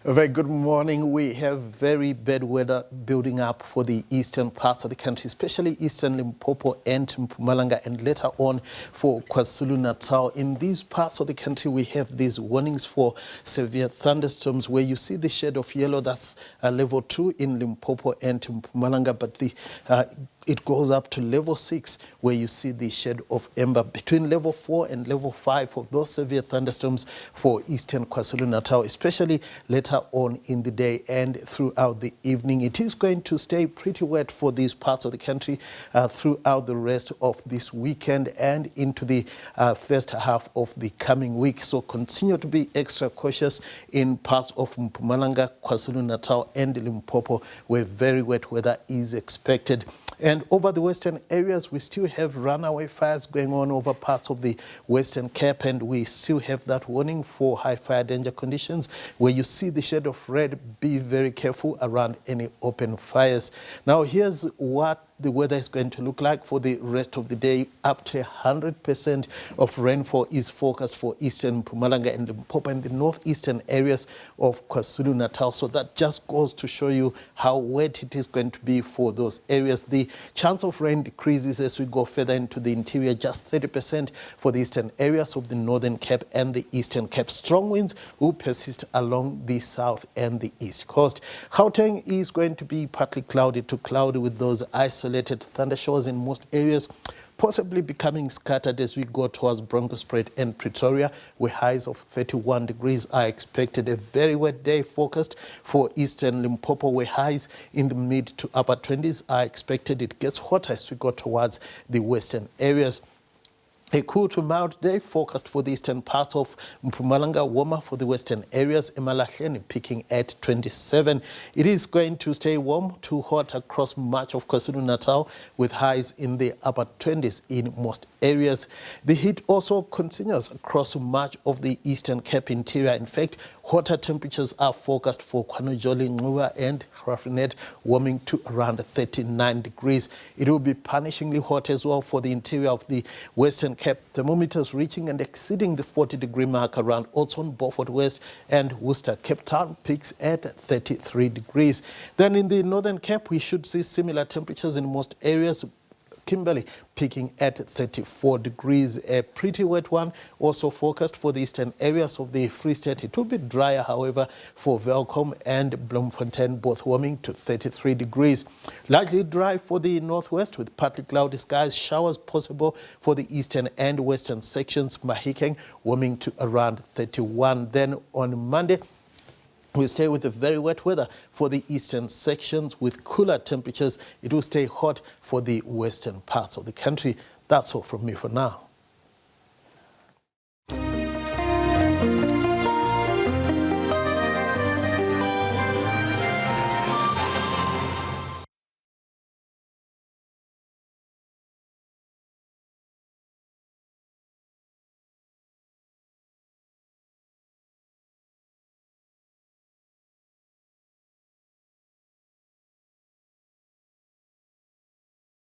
A very good morning. We have very bad weather building up for the eastern parts of the country, especially eastern Limpopo and Mpumalanga, and later on for KwaZulu-Natal. In these parts of the country, we have these warnings for severe thunderstorms where you see the shade of yellow. That's level 2 in Limpopo and Mpumalanga, but it goes up to level 6 where you see the shade of amber. Between level 4 and level 5 of those severe thunderstorms for eastern KwaZulu-Natal, especially later on in the day and throughout the evening. It is going to stay pretty wet for these parts of the country throughout the rest of this weekend and into the first half of the coming week. So continue to be extra cautious in parts of Mpumalanga, KwaZulu-Natal and Limpopo where very wet weather is expected. And over the western areas, we still have runaway fires going on over parts of the Western Cape, and we still have that warning for high fire danger conditions where you see the shade of red. Be very careful around any open fires. Now, here's what the weather is going to look like for the rest of the day. Up to 100% of rainfall is forecast for eastern Mpumalanga and Limpopo and the northeastern areas of KwaZulu-Natal. So that just goes to show you how wet it is going to be for those areas. The chance of rain decreases as we go further into the interior, just 30% for the eastern areas of the Northern Cape and the Eastern Cape. Strong winds will persist along the south and the east coast. Gauteng is going to be partly cloudy to cloudy with those isolated thunder showers in most areas, possibly becoming scattered as we go towards Bronkhorstspruit and Pretoria, where highs of 31 degrees are expected. A very wet day forecast for eastern Limpopo, where highs in the mid to upper 20s are expected. It gets hotter as we go towards the western areas. A cool to mild day forecast for the eastern parts of Mpumalanga, warmer for the western areas, Emalahleni peaking at 27. It is going to stay warm to hot across much of KwaZulu-Natal with highs in the upper 20s in most areas. The heat also continues across much of the Eastern Cape interior. In fact, hotter temperatures are forecast for Kwanojoli, Ngcuva and Graafrenet, warming to around 39 degrees. It will be punishingly hot as well for the interior of the Western Cape. Thermometers reaching and exceeding the 40-degree mark around Oudtshoorn, Beaufort West and Worcester. Cape Town peaks at 33 degrees. Then in the Northern Cape, we should see similar temperatures in most areas. Kimberley peaking at 34 degrees. A pretty wet one also forecast for the eastern areas of the Free State. It will be drier, however, for Welkom and Bloemfontein, both warming to 33 degrees. Largely dry for the northwest with partly cloudy skies. Showers possible for the eastern and western sections. Mahikeng warming to around 31. Then on Monday, we stay with the very wet weather for the eastern sections with cooler temperatures. It will stay hot for the western parts of the country. That's all from me for now.